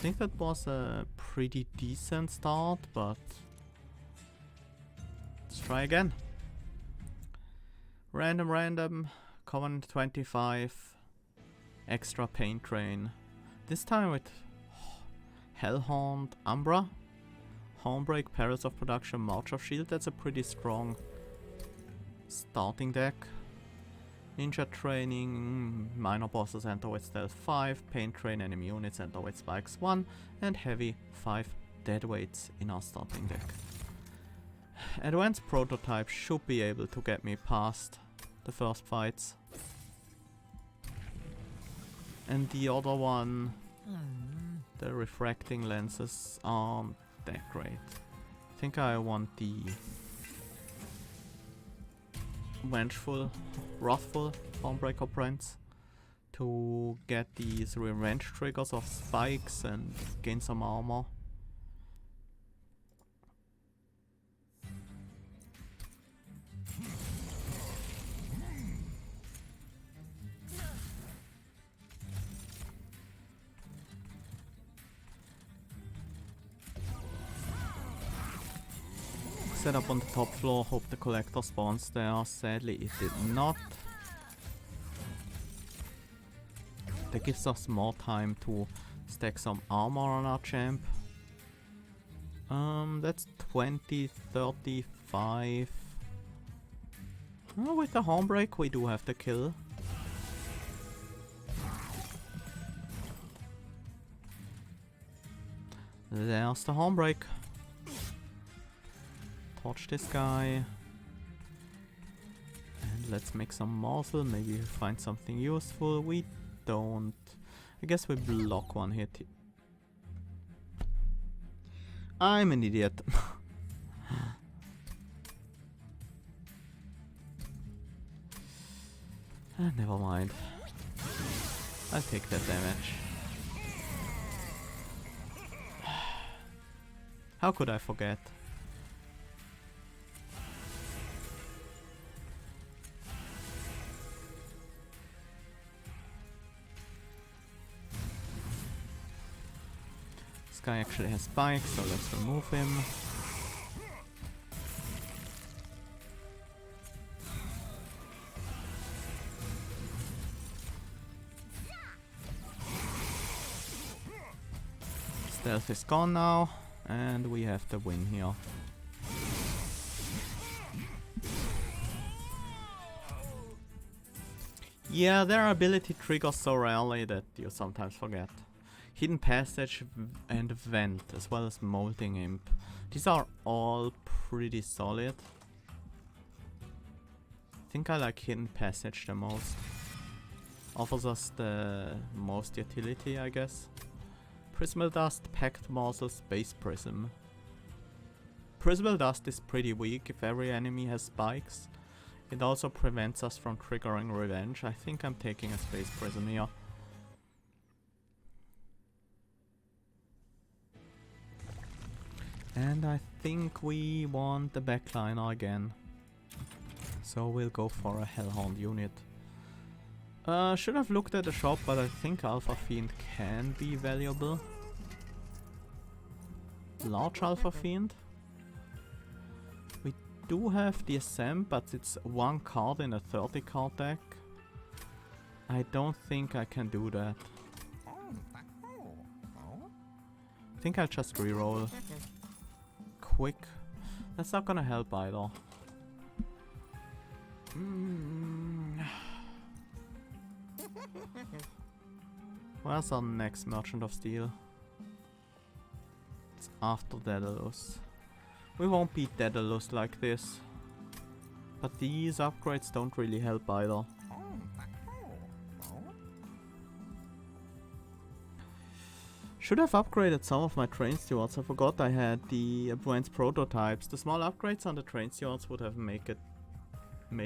think that was a pretty decent start, but let's try again. Random, Covenant 25, extra Pain Train. This time with Hellhorned, Umbra, Homebreak, Perils of Production, March of Shield. That's a pretty strong starting deck. Ninja Training, Minor Bosses enter with Stealth 5, Pain Train enemy units enter with Spikes 1, and Heavy 5 Deadweights in our starting deck. Advanced Prototype should be able to get me past the first fights. And the other one, the refracting lenses aren't that great. I think I want the Wrathful Thornbreaker Prince to get these revenge triggers of spikes and gain some armor. Set up on the top floor, hope the collector spawns there. Sadly it did not. That gives us more time to stack some armor on our champ. That's 20, 35. Oh, with the Homebreak we do have the kill. There's the Homebreak. Torch this guy. And let's make some morsel. Maybe we find something useful. We don't. I guess we block one hit. I'm an idiot. Never mind. I'll take that damage. How could I forget? This guy actually has spikes, so let's remove him. Stealth is gone now, and we have the win here. Yeah, their ability triggers so rarely that you sometimes forget. Hidden Passage and Vent, as well as Molding Imp. These are all pretty solid. I think I like Hidden Passage the most. Offers us the most utility, I guess. Prismal Dust, Packed Morsel, Space Prism. Prismal Dust is pretty weak if every enemy has spikes. It also prevents us from triggering revenge. I think I'm taking a Space Prism here. And I think we want the backliner again. So we'll go for a Hellhorned unit. Should have looked at the shop, but I think Alpha Fiend can be valuable. Large Alpha Fiend. We do have the Ascent, but it's one card in a 30 card deck. I don't think I can do that. I think I'll just reroll. Quick. That's not gonna help either. Where's our next Merchant of Steel? It's after Daedalus. We won't beat Daedalus like this. But these upgrades don't really help either. Should have upgraded some of my train stewards. I forgot I had the advanced prototypes. The small upgrades on the train stewards would have made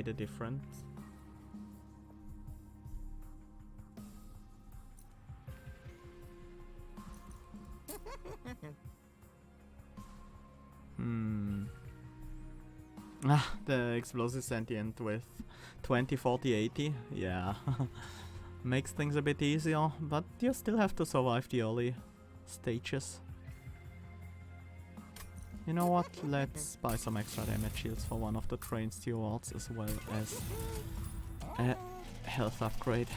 a difference. The explosive sentient with 20, 40, 80. Yeah. Makes things a bit easier, but you still have to survive the early stages. You know what? Let's buy some extra damage shields for one of the train stewards as well as a health upgrade.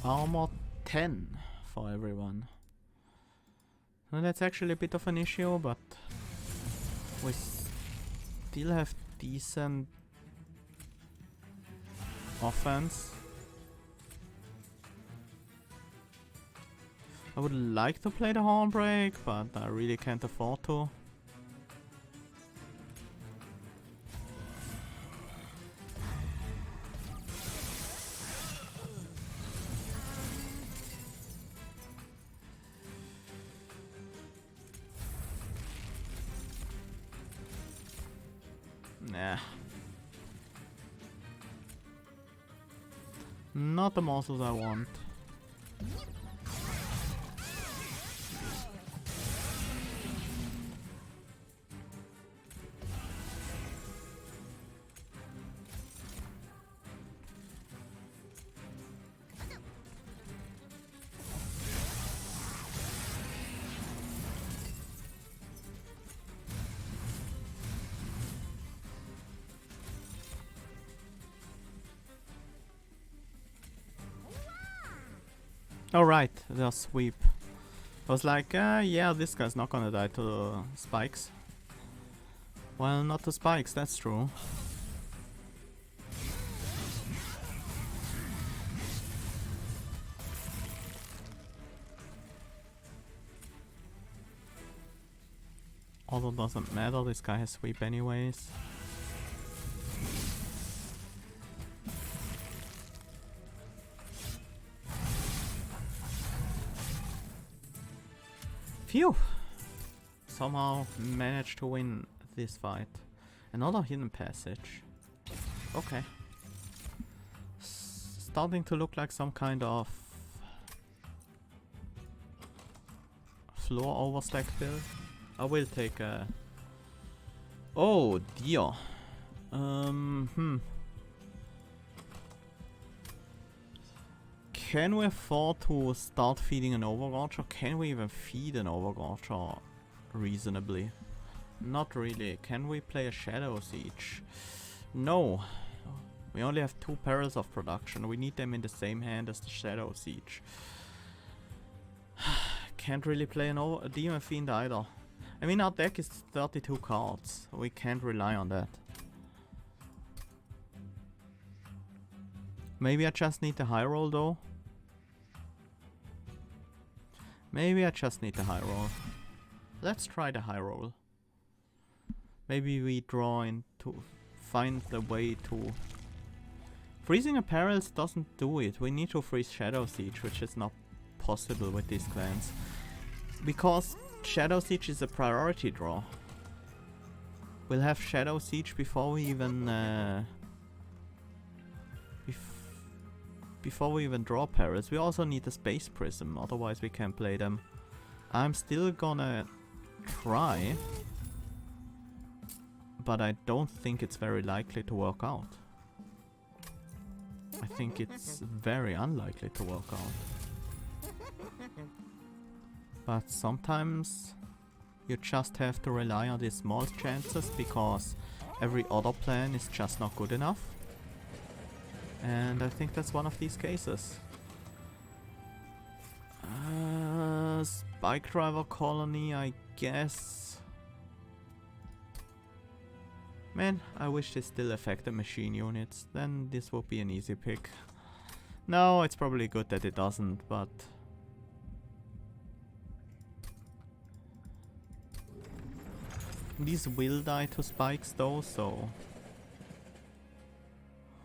Armor 10 for everyone. Well, that's actually a bit of an issue, but we still have decent offense. I would like to play the Hornbreak, but I really can't afford to. Nah. Not the morsels I want. Alright, the sweep. I was like, yeah, this guy's not gonna die to spikes. Well, not to spikes, that's true. Although doesn't matter, this guy has sweep anyways. Phew! Somehow managed to win this fight. Another hidden passage. Okay. Starting to look like some kind of floor overstack build. I will take a... Oh dear. Can we afford to start feeding an Overwatch, or can we even feed an Overwatch reasonably? Not really. Can we play a Shadow Siege? No. We only have 2 Perils of Production. We need them in the same hand as the Shadow Siege. Can't really play a Demon Fiend either. I mean, our deck is 32 cards. We can't rely on that. Maybe I just need the high roll though. Maybe I just need the high roll. Let's try the high roll. Maybe we draw into... find the way to... Freezing a Perils doesn't do it. We need to freeze Shadow Siege, which is not possible with these clans. Because Shadow Siege is a priority draw. We'll have Shadow Siege before we even... before we even draw Perils. We also need a Space Prism, otherwise we can't play them. I'm still gonna try, but I don't think it's very likely to work out. I think it's very unlikely to work out. But sometimes you just have to rely on these small chances, because every other plan is just not good enough. And I think that's one of these cases. Spike Driver Colony, I guess. Man, I wish they still affect the machine units. Then this would be an easy pick. No, it's probably good that it doesn't, but... These will die to spikes though, so...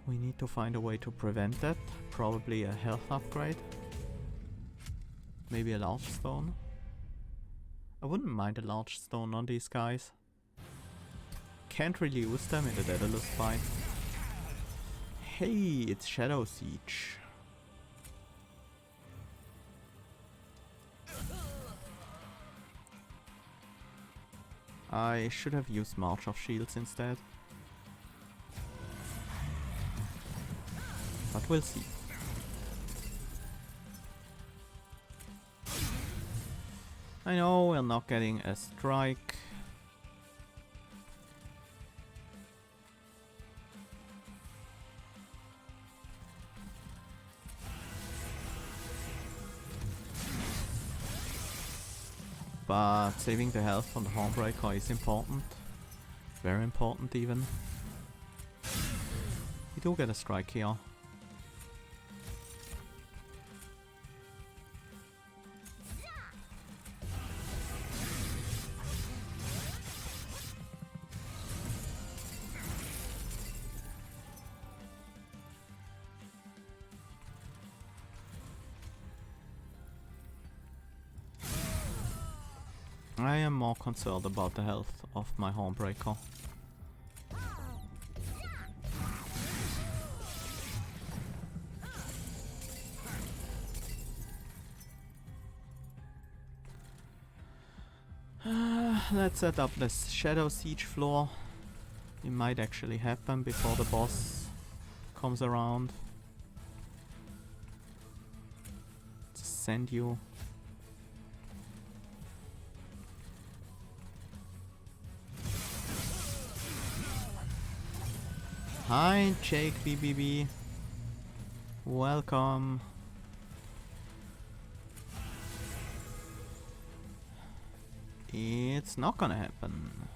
We need to find a way to prevent that. Probably a health upgrade. Maybe a large stone. I wouldn't mind a large stone on these guys. Can't really use them in the Daedalus fight. Hey, it's Shadow Siege. I should have used March of Shields instead. But we'll see. I know we're not getting a strike. But saving the health on the Hornbreaker is important. Very important even. We do get a strike here. I am more concerned about the health of my Hornbreaker. Let's set up this Shadow Siege floor. It might actually happen before the boss comes around. Just send you. Hi, Jake BBB. Welcome. It's not gonna happen.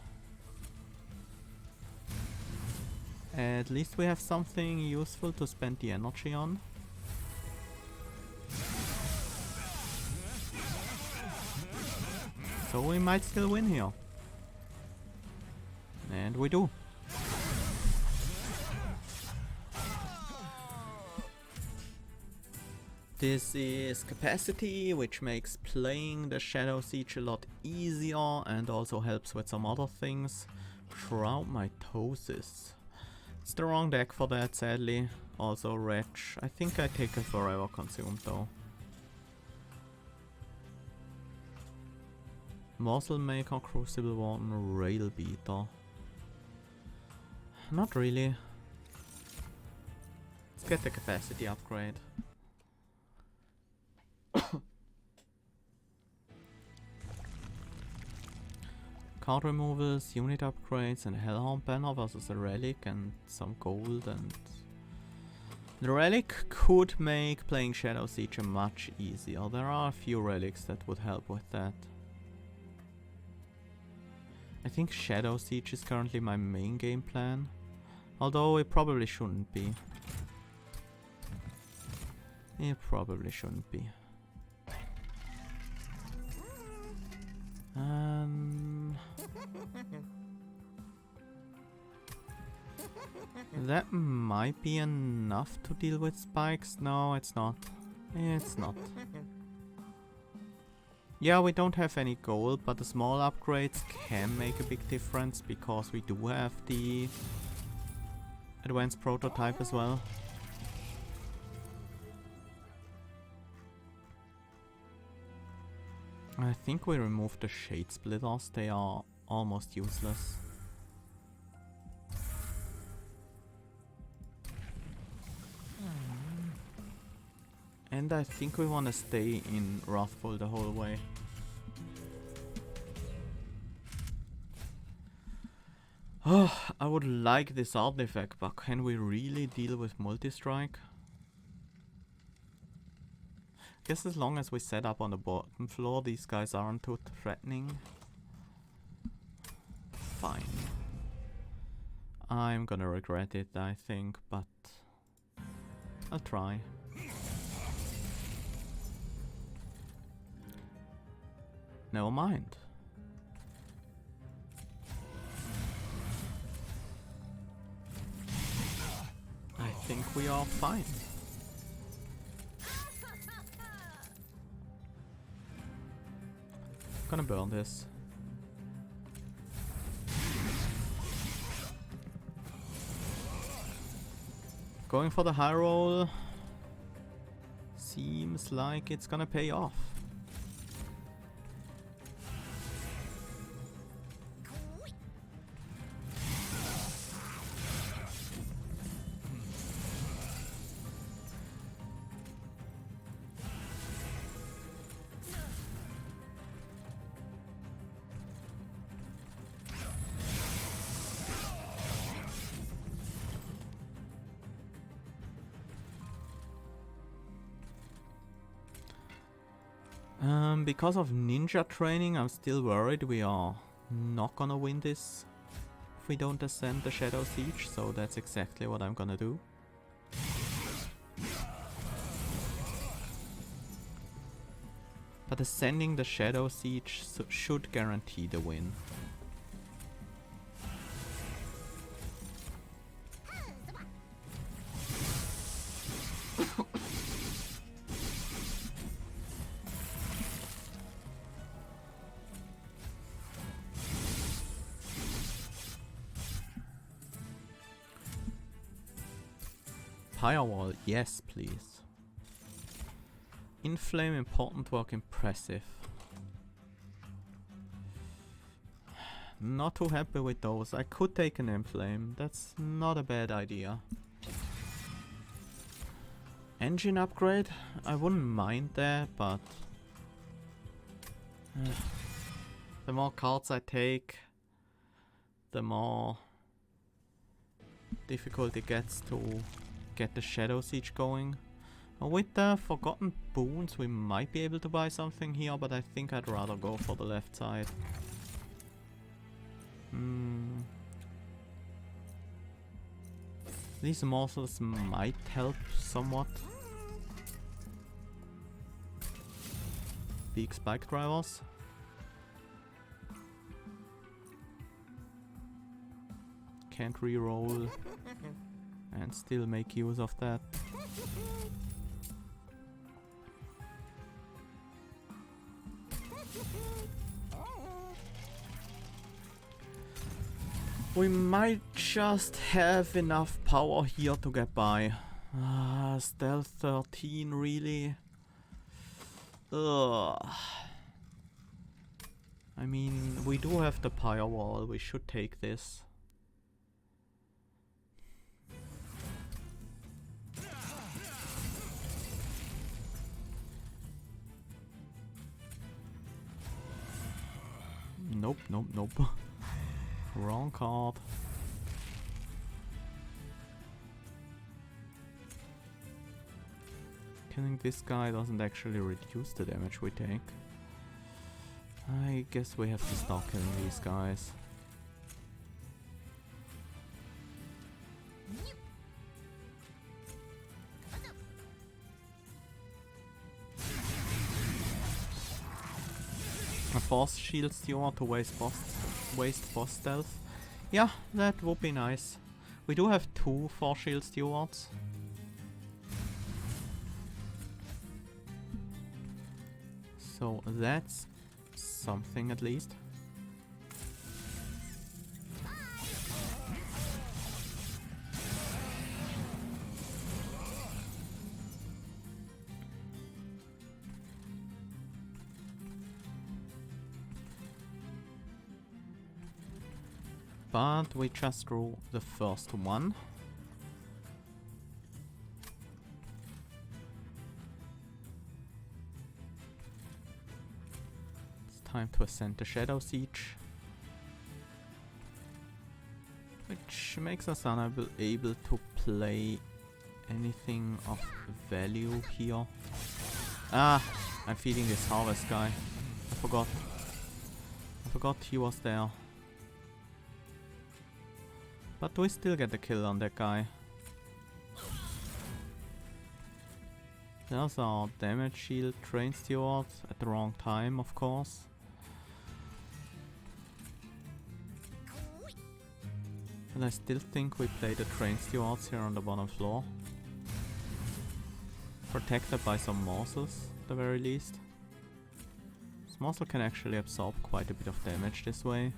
At least we have something useful to spend the energy on. So we might still win here. And we do. This is capacity, which makes playing the Shadow Siege a lot easier and also helps with some other things. Shroud Mitosis. It's the wrong deck for that, sadly. Also Wretch. I think I take a Forever Consumed though. Morsel Maker, Crucible Warden, Rail Beater. Not really. Let's get the capacity upgrade. Card removals, unit upgrades, and Hellhorned banner versus a relic and some gold, and the relic could make playing Shadow Siege much easier. There are a few relics that would help with that. I think Shadow Siege is currently my main game plan, although it probably shouldn't be. It probably shouldn't be. That might be enough to deal with spikes. No, it's not. It's not. Yeah, we don't have any gold, but the small upgrades can make a big difference because we do have the advanced prototype as well. I think we removed the shade splitters. They are almost useless. And I think we want to stay in Wrathful the whole way. Oh, I would like this artifact, but can we really deal with multi-strike? Guess as long as we set up on the bottom floor, these guys aren't too threatening. Fine. I'm gonna regret it, I think, but I'll try. Never mind. I think we are fine. Gonna burn this. Going for the high roll seems like it's gonna pay off. Because of ninja training, I'm still worried we are not gonna win this if we don't ascend the Shadow Siege, so that's exactly what I'm gonna do. But ascending the Shadow Siege should guarantee the win. Firewall, yes please. Inflame, important work, impressive. Not too happy with those. I could take an Inflame, that's not a bad idea. Engine upgrade, I wouldn't mind that, but the more cards I take, the more difficult it gets to get the Shadow Siege going. With the Forgotten Boons we might be able to buy something here, but I think I'd rather go for the left side. These morsels might help somewhat. Big spike drivers. Can't reroll and still make use of that. We might just have enough power here to get by. Stealth 13, really? Ugh. I mean, we do have the firewall, we should take this. Nope, nope, nope. Wrong card. Killing this guy doesn't actually reduce the damage we take. I guess we have to start killing these guys. A force shield steward to waste boss stealth. Yeah, that would be nice. We do have 2 force shield stewards. So that's something at least. But we just drew the first one. It's time to ascend the Shadow Siege. Which makes us unable to play anything of value here. Ah, I'm feeding this harvest guy. I forgot he was there. But we still get the kill on that guy. There's our damage shield train steward at the wrong time, of course. And I still think we play the train stewards here on the bottom floor. Protected by some morsels, at the very least. This morsel can actually absorb quite a bit of damage this way.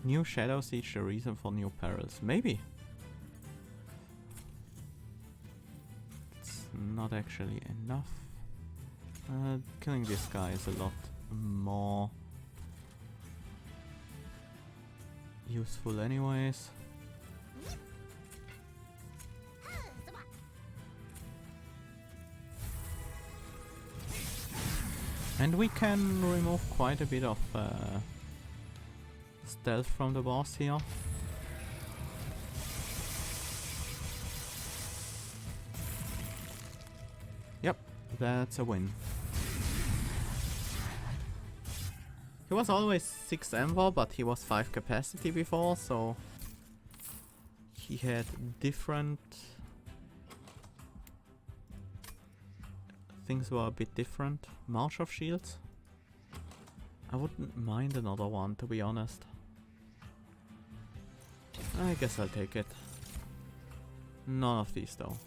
New Shadow Siege, the reason for new perils. Maybe. It's not actually enough. Killing this guy is a lot more useful anyways. And we can remove quite a bit of Stealth from the boss here. Yep, that's a win. He was always 6 Ember, but he was 5 capacity before, so he had different... Things were a bit different. March of Shields? I wouldn't mind another one, to be honest. I guess I'll take it. None of these though.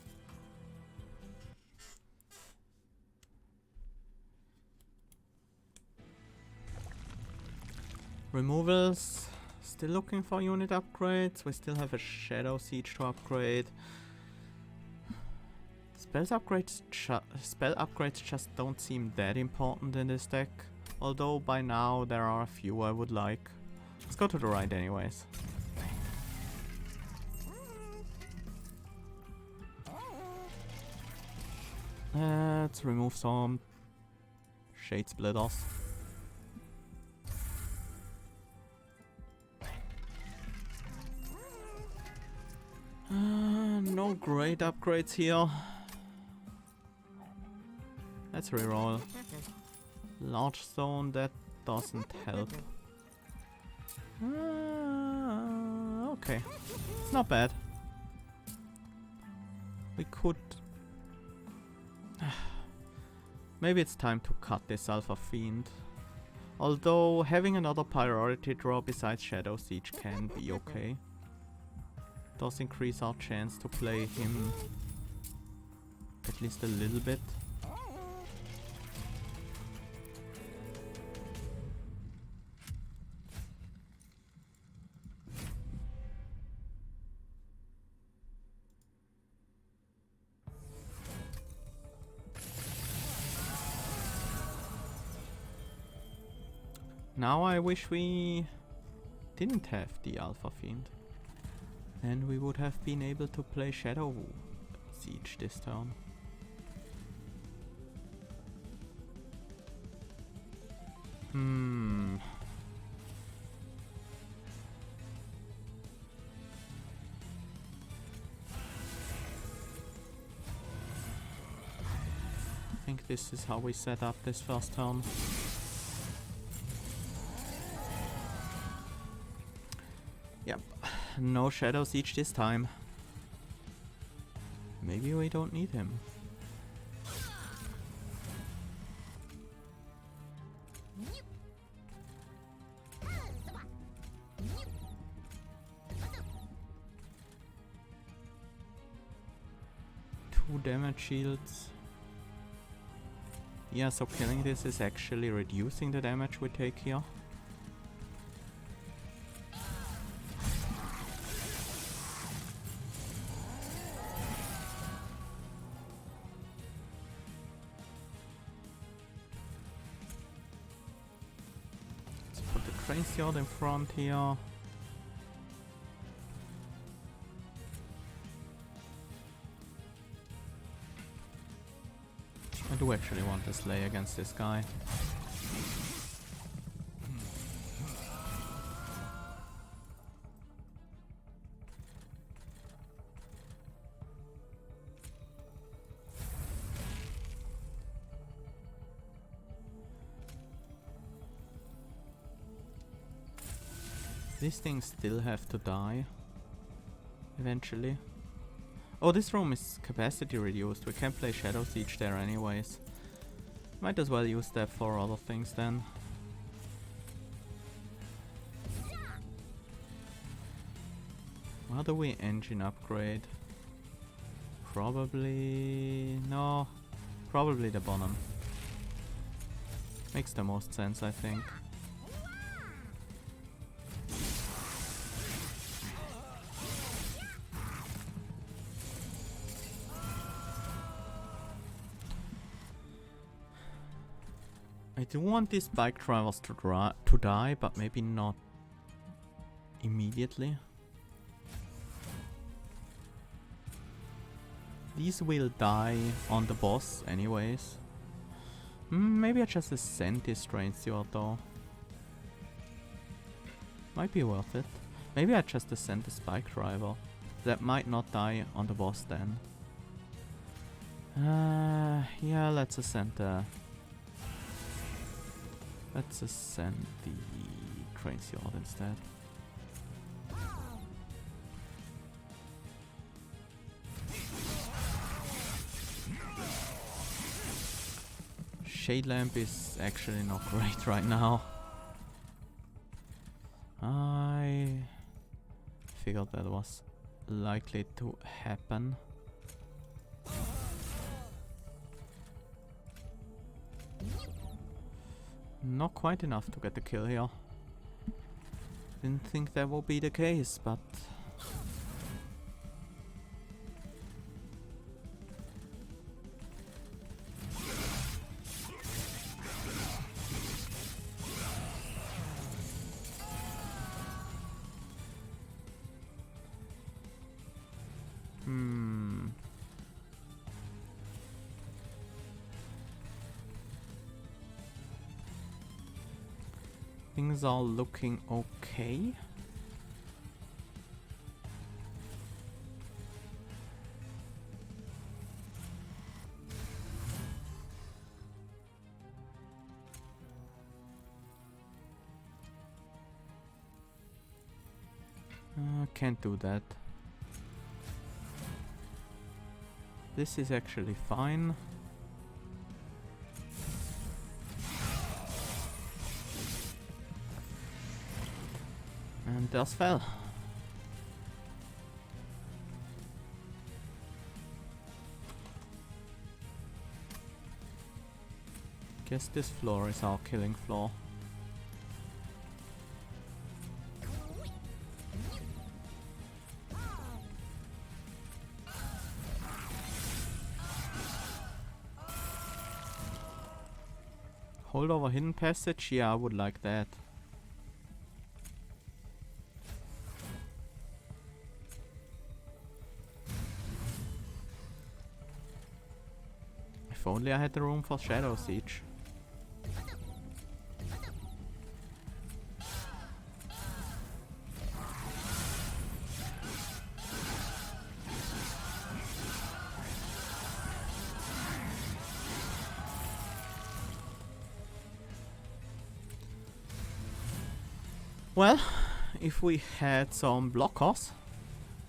Removals. Still looking for unit upgrades. We still have a Shadow Siege to upgrade. Spell upgrades just don't seem that important in this deck. Although by now there are a few I would like. Let's go to the right anyways. Let's remove some Shade Splitters. No great upgrades here. Let's reroll. Large zone, that doesn't help. Okay, it's not bad. We could... Maybe it's time to cut this Alpha Fiend. Although having another priority draw besides Shadow Siege can be okay. Does increase our chance to play him at least a little bit. Now I wish we didn't have the Alpha Fiend. And we would have been able to play Shadow Siege this turn. I think this is how we set up this first turn. Yep. No Shadow Siege this time. Maybe we don't need him. Two damage shields. Yeah, so killing this is actually reducing the damage we take here. Train in front here. I do actually want to slay against this guy. These things still have to die eventually. Oh, this room is capacity reduced. We can't play Shadow Siege there anyways. Might as well use that for other things then. How do we engine upgrade? Probably... no. Probably the bottom. Makes the most sense, I think. I do want these bike drivers to die, but maybe not immediately. These will die on the boss anyways. Maybe I just send this train steward though. Might be worth it. Maybe I just ascend the spike driver. That might not die on the boss then. Yeah, let's ascend the... Let's ascend the Crane's Yard instead. Shade Lamp is actually not great right now. I figured that was likely to happen. Not quite enough to get the kill here. Didn't think that would be the case, but... Things are looking okay. Can't do that. This is actually fine. And there's Fel. Guess this floor is our killing floor. Hold over hidden passage? Yeah, I would like that. If only I had the room for Shadow Siege. Well, if we had some blockers,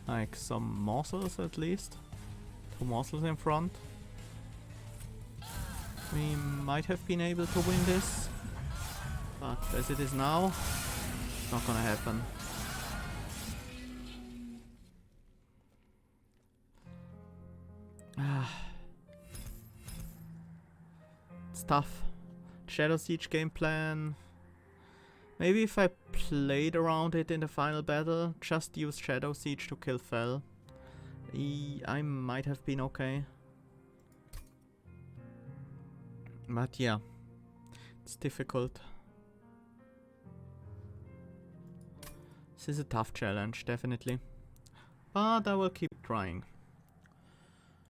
like some morsels at least, 2 morsels in front, we might have been able to win this, but as it is now, it's not gonna happen. It's tough. Shadow Siege game plan. Maybe if I played around it in the final battle, just use Shadow Siege to kill Fel, I might have been okay. But yeah, it's difficult. This is a tough challenge, definitely. But I will keep trying.